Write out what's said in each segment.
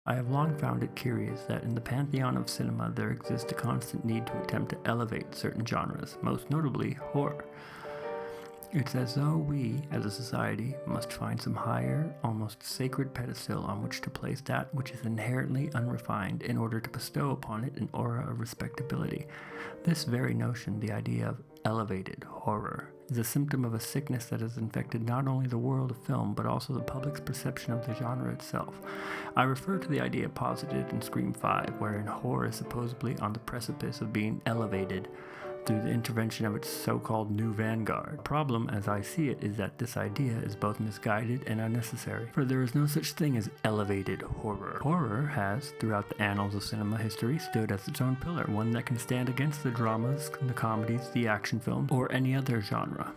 I have long found it curious that in the pantheon of cinema there exists a constant need to attempt to elevate certain genres, most notably horror. It's as though we, as a society, must find some higher, almost sacred pedestal on which to place that which is inherently unrefined in order to bestow upon it an aura of respectability. This very notion, the idea of elevated horror, is a symptom of a sickness that has infected not only the world of film, but also the public's perception of the genre itself. I refer to the idea posited in Scream 5, wherein horror is supposedly on the precipice of being elevated through the intervention of its so-called new vanguard. The problem, as I see it, is that this idea is both misguided and unnecessary, for there is no such thing as elevated horror. Horror has, throughout the annals of cinema history, stood as its own pillar, one that can stand against the dramas, the comedies, the action films, or any other genre.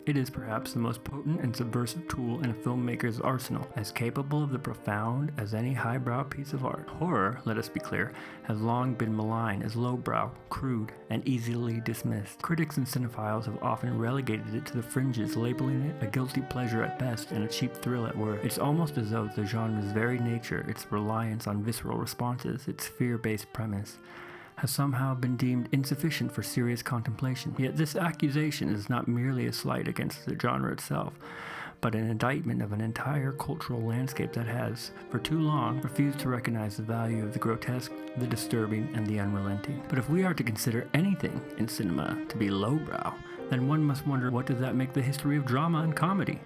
It is perhaps the most potent and subversive tool in a filmmaker's arsenal, as capable of the profound as any highbrow piece of art. Horror, let us be clear, has long been maligned as lowbrow, crude, and easily dismissed. Critics and cinephiles have often relegated it to the fringes, labeling it a guilty pleasure at best and a cheap thrill at worst. It's almost as though the genre's very nature, its reliance on visceral responses, its fear-based premise, has somehow been deemed insufficient for serious contemplation. Yet this accusation is not merely a slight against the genre itself, but an indictment of an entire cultural landscape that has, for too long, refused to recognize the value of the grotesque, the disturbing, and the unrelenting. But if we are to consider anything in cinema to be lowbrow, then one must wonder, what does that make the history of drama and comedy?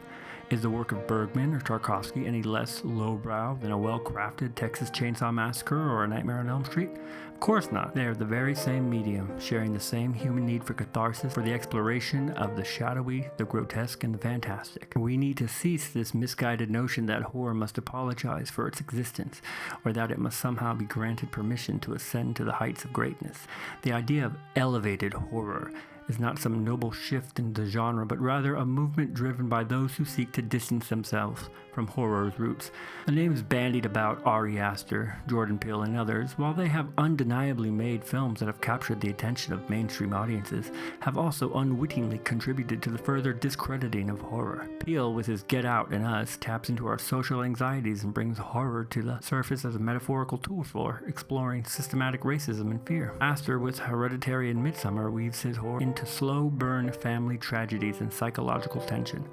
Is the work of Bergman or Tarkovsky any less lowbrow than a well-crafted Texas Chainsaw Massacre or A Nightmare on Elm Street? Of course not. They are the very same medium, sharing the same human need for catharsis, for the exploration of the shadowy, the grotesque, and the fantastic. We need to cease this misguided notion that horror must apologize for its existence, or that it must somehow be granted permission to ascend to the heights of greatness. The idea of elevated horror is not some noble shift in the genre, but rather a movement driven by those who seek to distance themselves from horror's roots. The names bandied about Ari Aster, Jordan Peele, and others, while they have undeniably made films that have captured the attention of mainstream audiences, have also unwittingly contributed to the further discrediting of horror. Peele, with his Get Out and Us, taps into our social anxieties and brings horror to the surface as a metaphorical tool for exploring systematic racism and fear. Aster, with Hereditary and Midsommar, weaves his horror into slow-burn family tragedies and psychological tension.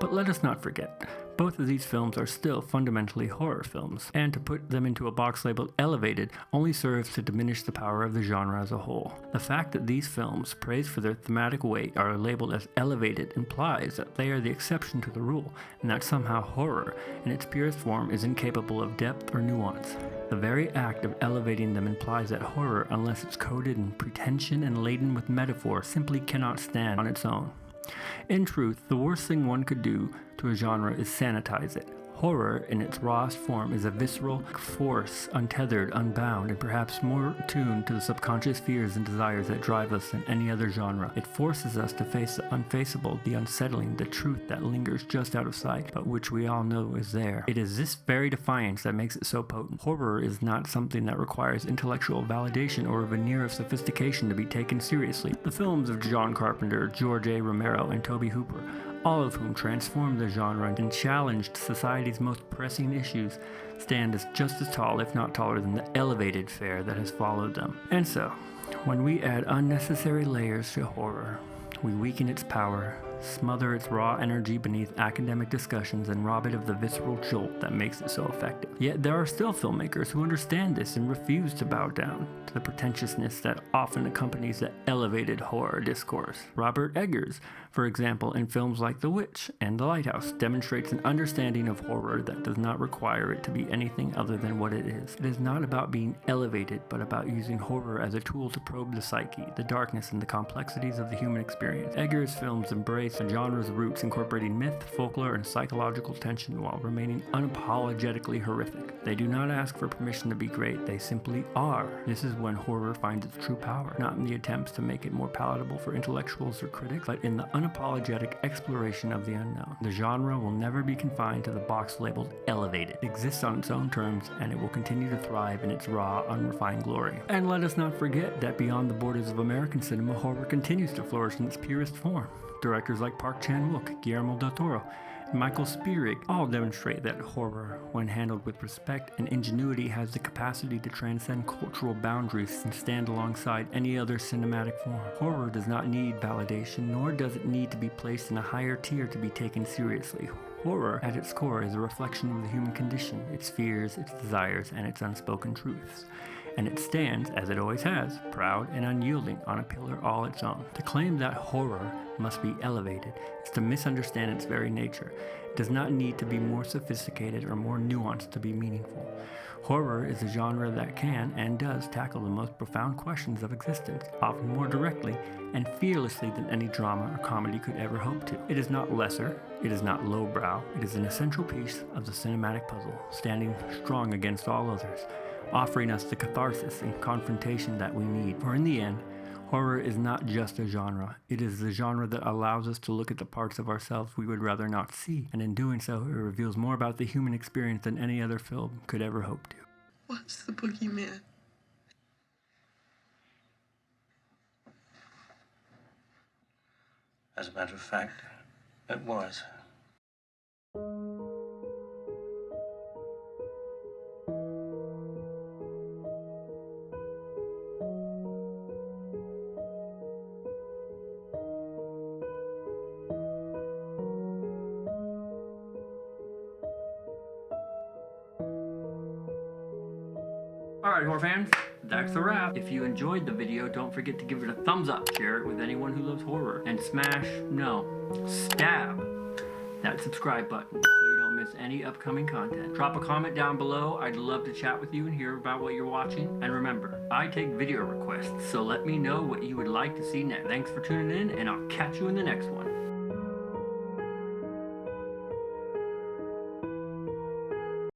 But let us not forget, both of these films are still fundamentally horror films, and to put them into a box labeled elevated only serves to diminish the power of the genre as a whole. The fact that these films, praised for their thematic weight, are labeled as elevated implies that they are the exception to the rule, and that somehow horror, in its purest form, is incapable of depth or nuance. The very act of elevating them implies that horror, unless it's coated in pretension and laden with metaphor, simply cannot stand on its own. In truth, the worst thing one could do to a genre is sanitize it. Horror, in its rawest form, is a visceral force, untethered, unbound, and perhaps more attuned to the subconscious fears and desires that drive us than any other genre. It forces us to face the unfaceable, the unsettling, the truth that lingers just out of sight, but which we all know is there. It is this very defiance that makes it so potent. Horror is not something that requires intellectual validation or a veneer of sophistication to be taken seriously. The films of John Carpenter, George A. Romero, and Tobe Hooper, all of whom transformed the genre and challenged society's most pressing issues, stand as just as tall, if not taller, than the elevated fare that has followed them. And so, when we add unnecessary layers to horror, we weaken its power, smother its raw energy beneath academic discussions, and rob it of the visceral jolt that makes it so effective. Yet there are still filmmakers who understand this and refuse to bow down to the pretentiousness that often accompanies the elevated horror discourse. Robert Eggers, for example, in films like The Witch and The Lighthouse, demonstrates an understanding of horror that does not require it to be anything other than what it is. It is not about being elevated, but about using horror as a tool to probe the psyche, the darkness, and the complexities of the human experience. Eggers' films embrace the genre's roots, incorporating myth, folklore, and psychological tension while remaining unapologetically horrific. They do not ask for permission to be great, they simply are. This is when horror finds its true power, not in the attempts to make it more palatable for intellectuals or critics, but in the unapologetic exploration of the unknown. The genre will never be confined to the box labeled elevated. It exists on its own terms, and it will continue to thrive in its raw, unrefined glory. And let us not forget that beyond the borders of American cinema, horror continues to flourish in its purest form. Directors like Park Chan-wook, Guillermo del Toro, Michael Spierig all demonstrate that horror, when handled with respect and ingenuity, has the capacity to transcend cultural boundaries and stand alongside any other cinematic form. Horror does not need validation, nor does it need to be placed in a higher tier to be taken seriously. Horror, at its core, is a reflection of the human condition, its fears, its desires, and its unspoken truths. And it stands, as it always has, proud and unyielding on a pillar all its own. To claim that horror must be elevated is to misunderstand its very nature. It does not need to be more sophisticated or more nuanced to be meaningful. Horror is a genre that can and does tackle the most profound questions of existence, often more directly and fearlessly than any drama or comedy could ever hope to. It is not lesser, it is not lowbrow, it is an essential piece of the cinematic puzzle, standing strong against all others, offering us the catharsis and confrontation that we need. For in the end, horror is not just a genre, it is the genre that allows us to look at the parts of ourselves we would rather not see, and in doing so, it reveals more about the human experience than any other film could ever hope to. What's the boogeyman? As a matter of fact, it was. Alright, horror fans, that's a wrap. If you enjoyed the video, don't forget to give it a thumbs up, share it with anyone who loves horror, and stab that subscribe button so you don't miss any upcoming content. Drop a comment down below. I'd love to chat with you and hear about what you're watching. And remember, I take video requests, so let me know what you would like to see next. Thanks for tuning in, and I'll catch you in the next one.